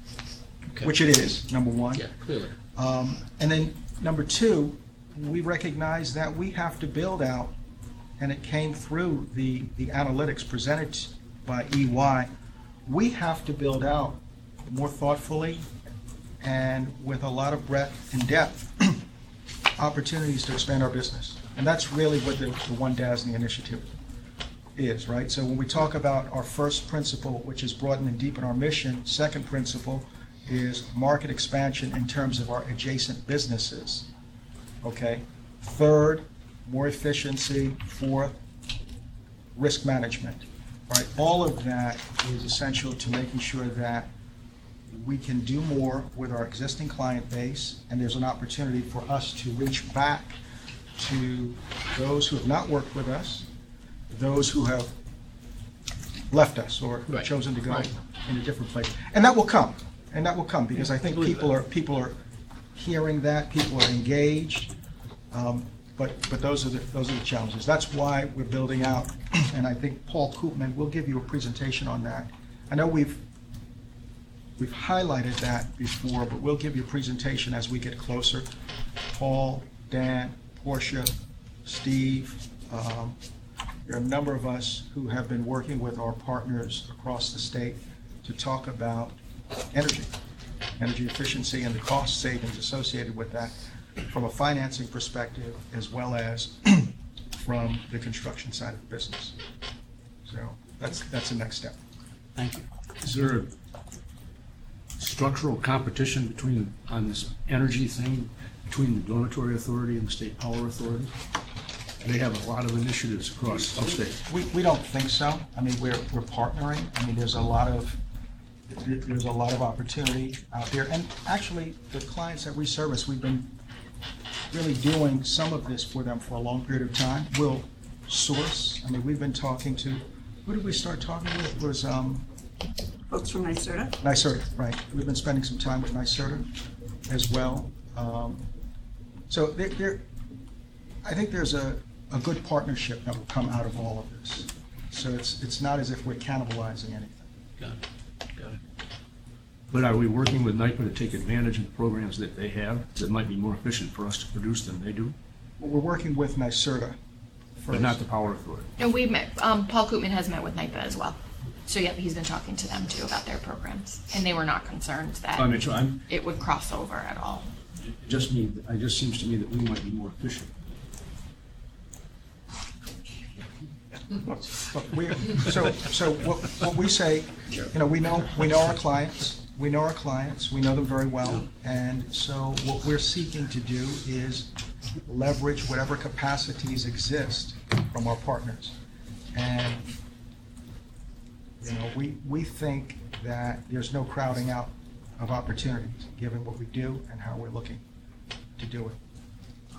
Okay. which it is, number one. Yeah, clearly. And then number two, we recognize that we have to build out, and it came through the analytics presented by EY, we have to build out more thoughtfully and with a lot of breadth and depth opportunities to expand our business. And that's really what the One DASNY initiative is, right? So when we talk about our first principle, which is broaden and deepen our mission, second principle is market expansion in terms of our adjacent businesses, okay? Third, more efficiency. Fourth, risk management, right? All of that is essential to making sure that we can do more with our existing client base, and there's an opportunity for us to reach back to those who have not worked with us, those who have left us or Right. chosen to go Right. in a different place. And that will come, because I think believe people are hearing that, people are engaged, but those are the challenges. That's why we're building out, and I think Paul Koopman will give you a presentation on that. I know we've highlighted that before, but we'll give you a presentation as we get closer. Paul, Dan, Portia, Steve, there are a number of us who have been working with our partners across the state to talk about energy efficiency and the cost savings associated with that from a financing perspective as well as from the construction side of the business. So that's the next step. Thank you. Is there a structural competition on this energy thing between the Dormitory Authority and the State Power Authority? They have a lot of initiatives across the state. We don't think so. We're partnering. There's a lot of opportunity out there. And actually, the clients that we service, we've been really doing some of this for them for a long period of time. We'll source. We've been talking to, who did we start talking with? It was Folks from NYSERDA? NYSERDA, right. We've been spending some time with NYSERDA as well. So I think there's a a good partnership that will come out of all of this. So it's not as if we're cannibalizing anything. Got it. Got it. But are we working with NIPA to take advantage of the programs that they have that might be more efficient for us to produce than they do? Well, we're working with NYSERDA But first. not the Power Authority. And we've met, Paul Koopman has met with NIPA as well. So yeah, he's been talking to them too about their programs. And they were not concerned that I mean, so it would cross over at all. it just seems to me that we might be more efficient. Look, so what we say, we know our clients, we know them very well, and so what we're seeking to do is leverage whatever capacities exist from our partners. And, we think that there's no crowding out of opportunities, given what we do and how we're looking to do it.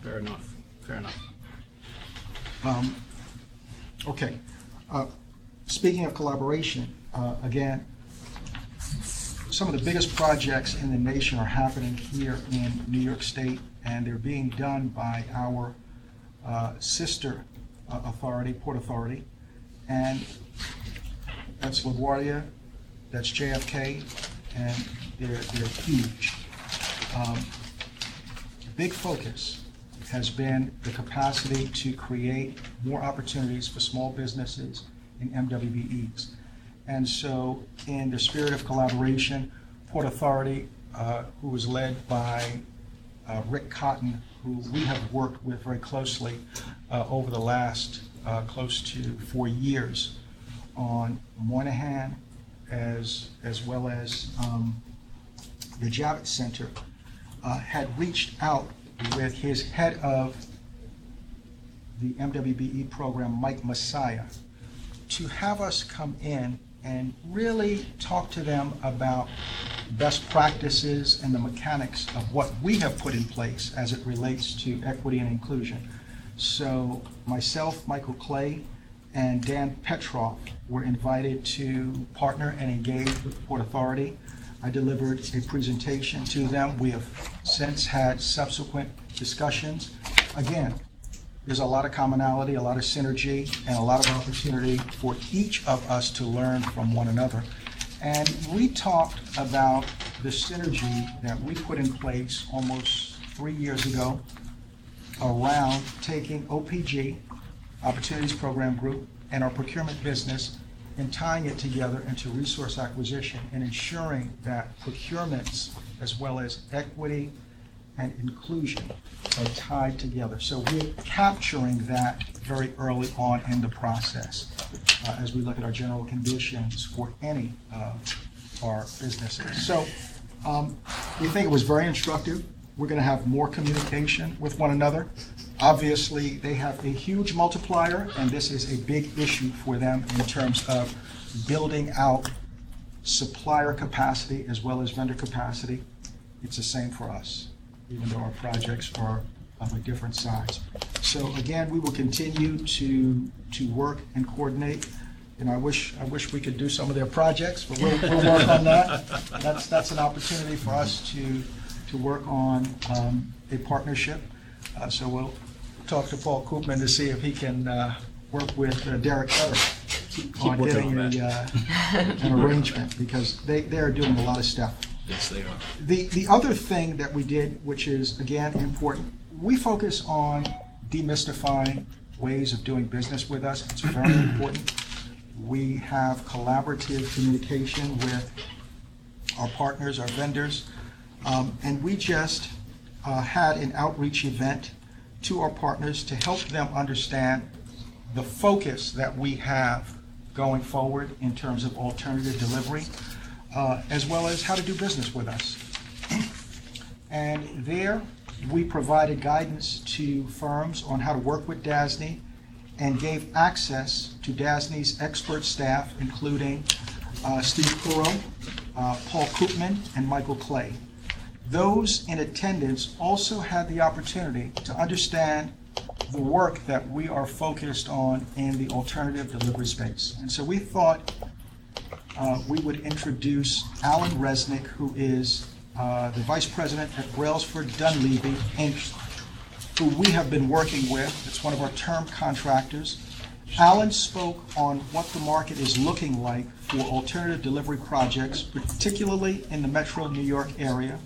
Fair enough. Fair enough. Okay. Speaking of collaboration, again, some of the biggest projects in the nation are happening here in New York State, and they're being done by our sister authority, Port Authority, and that's LaGuardia, that's JFK, and they're huge. Big focus has been the capacity to create more opportunities for small businesses in MWBEs. And so in the spirit of collaboration, Port Authority, who is led by Rick Cotton, who we have worked with very closely over the last close to 4 years on Moynihan as well as the Javits Center, had reached out with his head of the MWBE program, Mike Messiah, to have us come in and really talk to them about best practices and the mechanics of what we have put in place as it relates to equity and inclusion. So myself, Michael Clay, and Dan Petroff were invited to partner and engage with Port Authority. I delivered a presentation to them. We have since had subsequent discussions. Again, there's a lot of commonality, a lot of synergy, and a lot of opportunity for each of us to learn from one another. And we talked about the synergy that we put in place almost 3 years ago around taking OPG, Opportunities Program Group, and our procurement business and tying it together into resource acquisition and ensuring that procurements as well as equity and inclusion are tied together. So we're capturing that very early on in the process as we look at our general conditions for any of our businesses. So we think it was very instructive. We're going to have more communication with one another. Obviously, they have a huge multiplier, and this is a big issue for them in terms of building out supplier capacity as well as vendor capacity. It's the same for us, even though our projects are of a different size. So again, we will continue to work and coordinate. And I wish we could do some of their projects, but we'll work on that. That's an opportunity for us to work on a partnership. So we'll talk to Paul Koopman to see if he can work with Derek Cutter on getting an arrangement, because they are doing a lot of stuff. Yes, they are. The other thing that we did, which is, again, important, we focus on demystifying ways of doing business with us. It's very important. We have collaborative communication with our partners, our vendors, and we just had an outreach event to our partners to help them understand the focus that we have going forward in terms of alternative delivery, as well as how to do business with us. And there, we provided guidance to firms on how to work with DASNY and gave access to DASNY's expert staff, including Steve Kuro, Paul Koopman, and Michael Clay. Those in attendance also had the opportunity to understand the work that we are focused on in the alternative delivery space. And so we thought we would introduce Alan Resnick, who is the Vice President at Brailsford Dunleavy, Inc., who we have been working with. It's one of our term contractors. Alan spoke on what the market is looking like for alternative delivery projects, particularly in the metro New York area,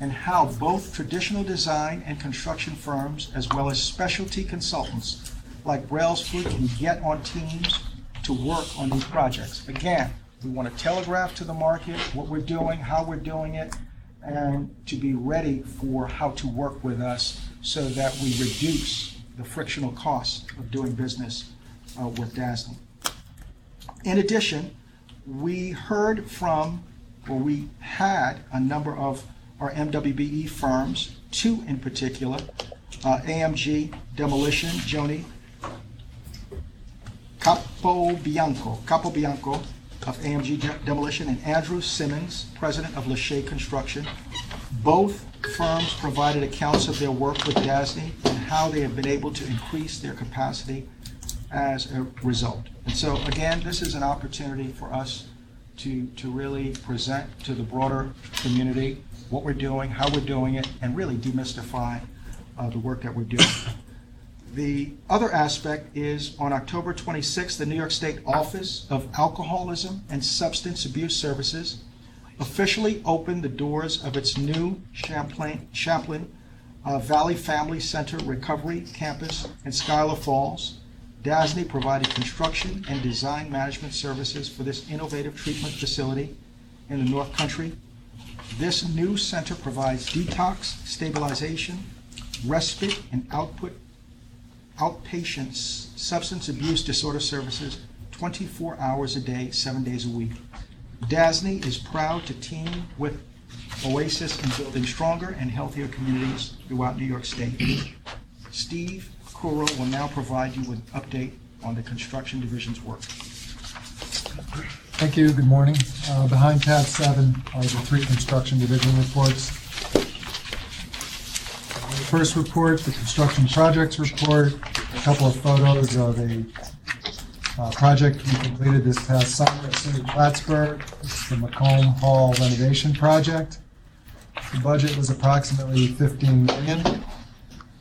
and how both traditional design and construction firms, as well as specialty consultants like Brailsford, can get on teams to work on these projects. Again, we want to telegraph to the market what we're doing, how we're doing it, and to be ready for how to work with us so that we reduce the frictional costs of doing business with DASNY. In addition, we heard from, or we had a number of our MWBE firms, two in particular, AMG Demolition, Joni Capobianco of AMG Demolition, and Andrew Simmons, president of Lachey Construction. Both firms provided accounts of their work with DASNY and how they have been able to increase their capacity as a result. And so again, this is an opportunity for us to really present to the broader community what we're doing, how we're doing it, and really demystify the work that we're doing. The other aspect is on October 26th, the New York State Office of Alcoholism and Substance Abuse Services officially opened the doors of its new Champlain Valley Family Center Recovery Campus in Schuyler Falls. DASNY provided construction and design management services for this innovative treatment facility in the North Country. This new center provides detox, stabilization, respite, and outpatient substance abuse disorder services 24 hours a day, 7 days a week. DASNY is proud to team with Oasis in building stronger and healthier communities throughout New York State. Steve Kuro will now provide you with an update on the construction division's work. Thank you. Good morning. Behind tab 7 are the 3 construction division reports. The first report, the construction projects report, a couple of photos of a project we completed this past summer at City of Plattsburgh. It's the Macomb Hall renovation project. The budget was approximately $15 million.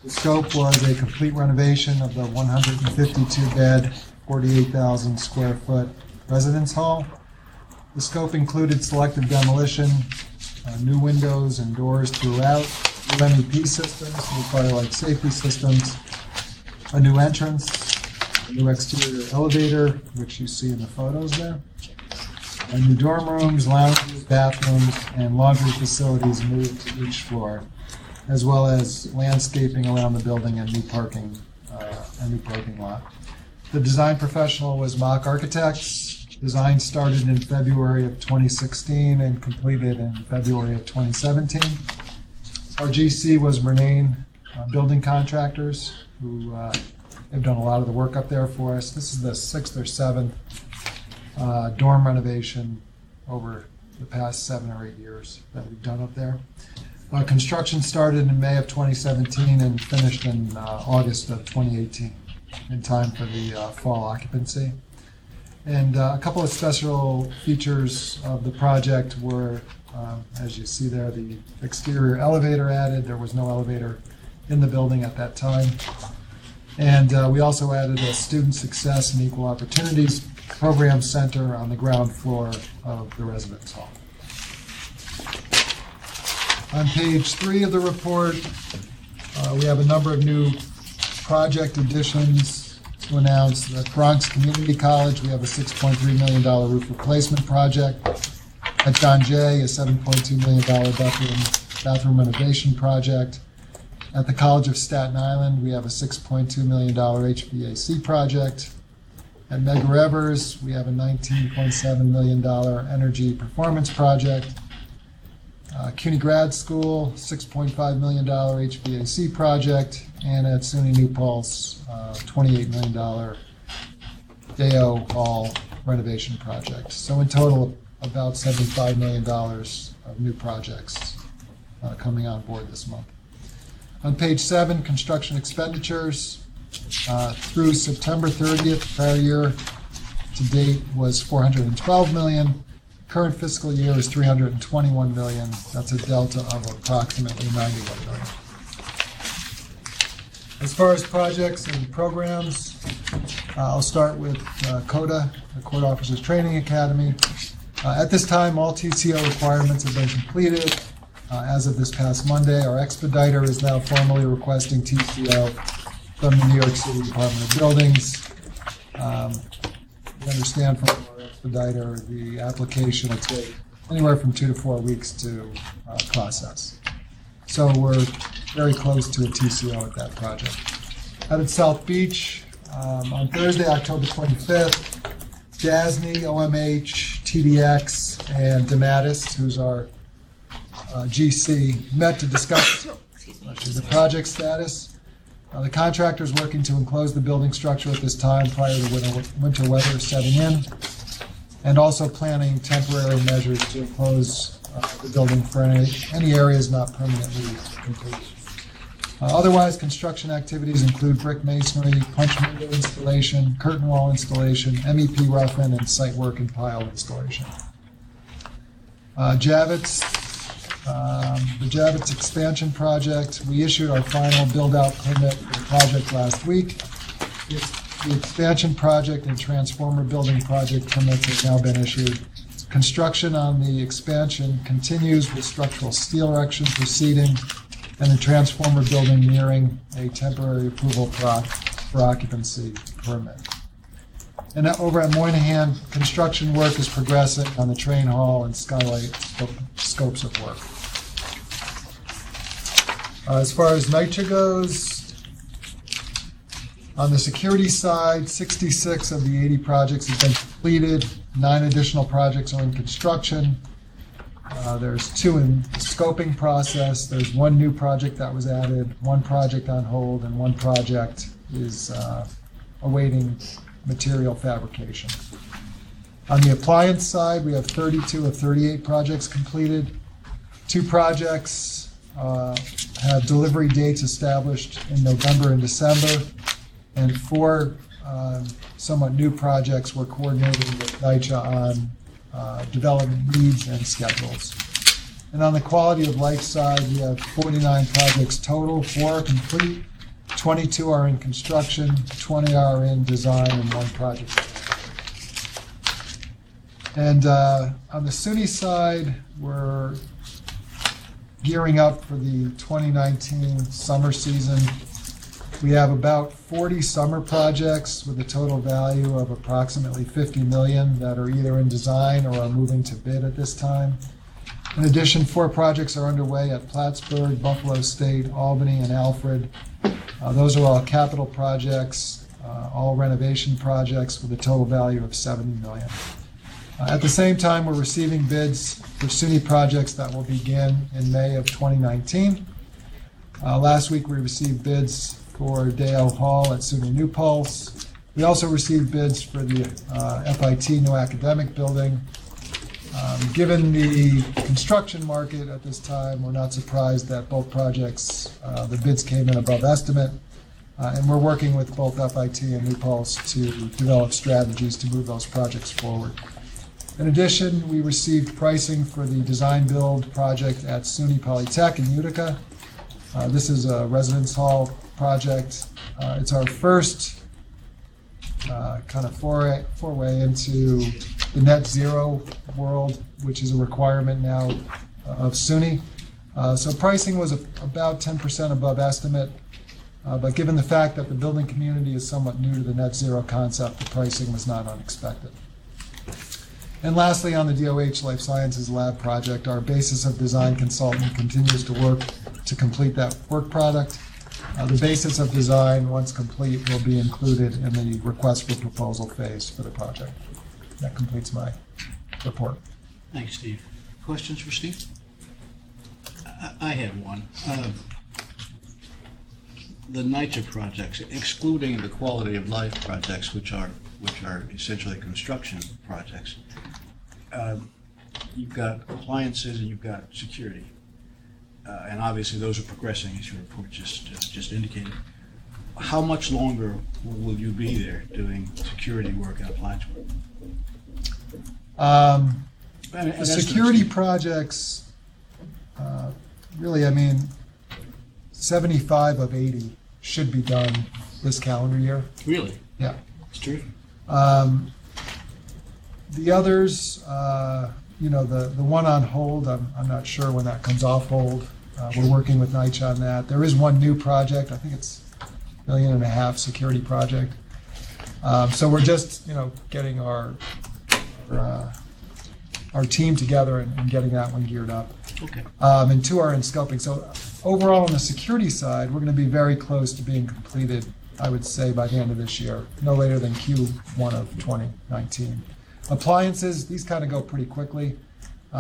The scope was a complete renovation of the 152-bed, 48,000 square foot residence hall. The scope included selective demolition, new windows and doors throughout, new MEP systems, new fire-life safety systems, a new entrance, a new exterior elevator, which you see in the photos there, and new dorm rooms, lounges, bathrooms, and laundry facilities moved to each floor, as well as landscaping around the building and new parking lot. The design professional was Mock Architects. Design started in February of 2016 and completed in February of 2017. Our GC was Murnane Building Contractors, who have done a lot of the work up there for us. This is the 6th or 7th dorm renovation over the past 7 or 8 years that we've done up there. Construction started in May of 2017 and finished in August of 2018, in time for the fall occupancy. And a couple of special features of the project were, as you see there, the exterior elevator added. There was no elevator in the building at that time. And we also added a Student Success and Equal Opportunities Program Center on the ground floor of the residence hall. On page 3 of the report, we have a number of new project additions to announce. At Bronx Community College, we have a $6.3 million roof replacement project. At John Jay, a $7.2 million bathroom renovation project. At the College of Staten Island, we have a $6.2 million HVAC project. At Medgar Evers, we have a $19.7 million energy performance project. CUNY Grad School, $6.5 million HVAC project, and at SUNY New Paltz, $28 million Deo Hall renovation project. So in total, about $75 million of new projects coming on board this month. On page 7, construction expenditures through September 30th, prior year to date was $412 million. Current fiscal year is $321 million. That's a delta of approximately $91 million. As far as projects and programs, I'll start with CODA, the Court Officers Training Academy. At this time, all TCO requirements have been completed. As of this past Monday, our expediter is now formally requesting TCO from the New York City Department of Buildings. We understand from our expediter the application will take anywhere from 2 to 4 weeks to process. So we're very close to a TCO at that project. Out at South Beach, on Thursday, October 25th, DASNY, OMH, TDX, and Dematis, who's our GC, met to discuss the project status. The contractor is working to enclose the building structure at this time prior to winter weather setting in, and also planning temporary measures to enclose the building for any areas not permanently completed. Otherwise, construction activities include brick masonry, punch window installation, curtain wall installation, MEP rough-in, and site work and pile installation. Javits, the Javits expansion project, we issued our final build-out permit for the project last week. The expansion project and transformer building project permits have now been issued. Construction on the expansion continues with structural steel erection proceeding and the transformer building nearing a temporary approval for occupancy permit. And over at Moynihan, construction work is progressing on the train hall and skylight scopes of work. As far as NYCHA goes, on the security side, 66 of the 80 projects have been completed. 9 additional projects are in construction. There's 2 in the scoping process. There's 1 new project that was added, 1 project on hold, and 1 project is awaiting material fabrication. On the appliance side, we have 32 of 38 projects completed. 2 projects have delivery dates established in November and December, and 4 somewhat new projects we're coordinating with NYCHA on development needs and schedules. And on the quality of life side, we have 49 projects total, 4 are complete, 22 are in construction, 20 are in design, and 1 project. And on the SUNY side, we're gearing up for the 2019 summer season. We have about 40 summer projects with a total value of approximately $50 million that are either in design or are moving to bid at this time. In addition, 4 projects are underway at Plattsburgh, Buffalo State, Albany, and Alfred. Those are all capital projects, all renovation projects with a total value of $70 million. At the same time, we're receiving bids for SUNY projects that will begin in May of 2019. Last week, we received bids for Dale Hall at SUNY New Paltz. We also received bids for the FIT New Academic Building. Given the construction market at this time, we're not surprised that both projects, the bids came in above estimate, and we're working with both FIT and New Paltz to develop strategies to move those projects forward. In addition, we received pricing for the design build project at SUNY Polytech in Utica. This is a residence hall project. It's our first kind of foray into the net zero world, which is a requirement now of SUNY. So pricing was about 10% above estimate, but given the fact that the building community is somewhat new to the net zero concept, the pricing was not unexpected. And lastly, on the DOH Life Sciences Lab project, our basis of design consultant continues to work to complete that work product. The basis of design, once complete, will be included in the request for proposal phase for the project. That completes my report. Thanks, Steve. Questions for Steve? I had one. The NYCHA projects, excluding the quality of life projects, which are essentially construction projects, you've got appliances and you've got security. And obviously those are progressing, as your report just indicated. How much longer will you be there doing security work at Plattsburgh? The security projects, really, I mean, 75 of 80 should be done this calendar year. Really? Yeah. It's true. The others, the one on hold, I'm not sure when that comes off hold. We're working with NYCHA on that. There is one new project. I think it's $1.5 million security project. So we're just, getting our team together and getting that one geared up. Okay. And two are in scoping. So overall, on the security side, we're going to be very close to being completed, I would say, by the end of this year, no later than Q1 of 2019. Appliances, these kind of go pretty quickly.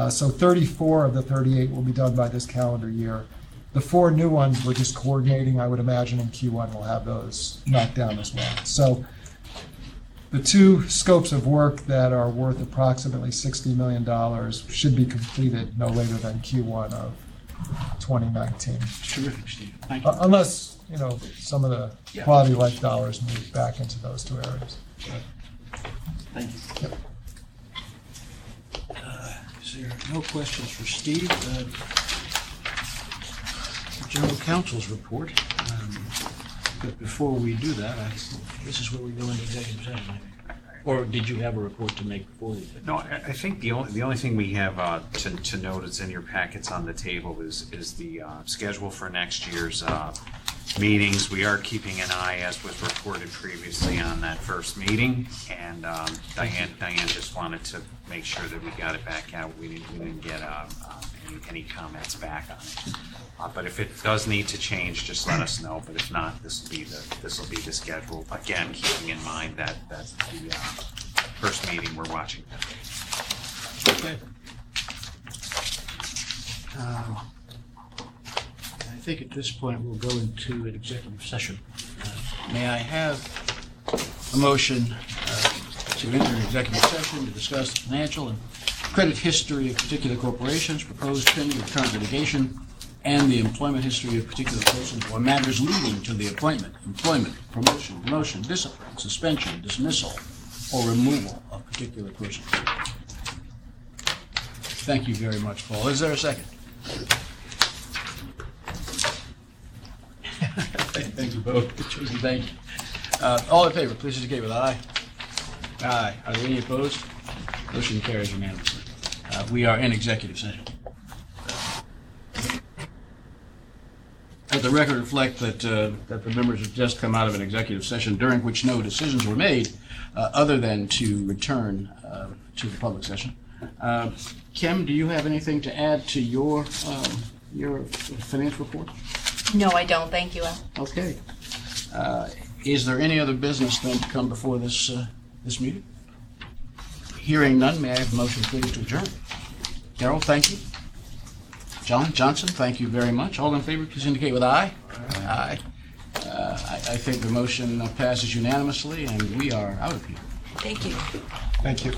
So 34 of the 38 will be done by this calendar year. The 4 new ones we're just coordinating. I would imagine in Q1 we'll have those knocked down as well. So the 2 scopes of work that are worth approximately $60 million should be completed no later than Q1 of 2019. Terrific, Steve. Thank you. Unless, some of the quality of life dollars move back into those 2 areas. Thank you. Yep. Is there no questions for Steve? General Counsel's report. But before we do that, this is where we go into executive session. Or did you have a report to make before the executive? No, I think the only thing we have to note is in your packets on the table is the schedule for next year's meetings. We are keeping an eye, as was reported previously, on that first meeting, and Diane just wanted to make sure that we got it back out. We didn't get any comments back on it. But if it does need to change, just let us know. But if not, this will be the schedule. Again, keeping in mind that that's the first meeting we're watching. Okay. I think at this point we'll go into an executive session. May I have a motion to enter an executive session to discuss the financial and credit history of particular corporations, proposed pending or current litigation, and the employment history of particular persons or matters leading to the appointment, employment, promotion, demotion, discipline, suspension, dismissal, or removal of particular persons. Thank you very much, Paul. Is there a second? Thank you both. Thank you. All in favor, please indicate with aye. Aye. Are there any opposed? Motion carries unanimously. We are in executive session. Let the record reflect that the members have just come out of an executive session during which no decisions were made other than to return to the public session. Kim, do you have anything to add to your finance report? No, I don't. Thank you, Al. Okay. Is there any other business then to come before this meeting? Hearing none, may I have a motion please to adjourn? Carol, thank you. John Johnson, thank you very much. All in favor, please indicate with aye. Aye. I think the motion passes unanimously, and we are out of here. Thank you. Thank you.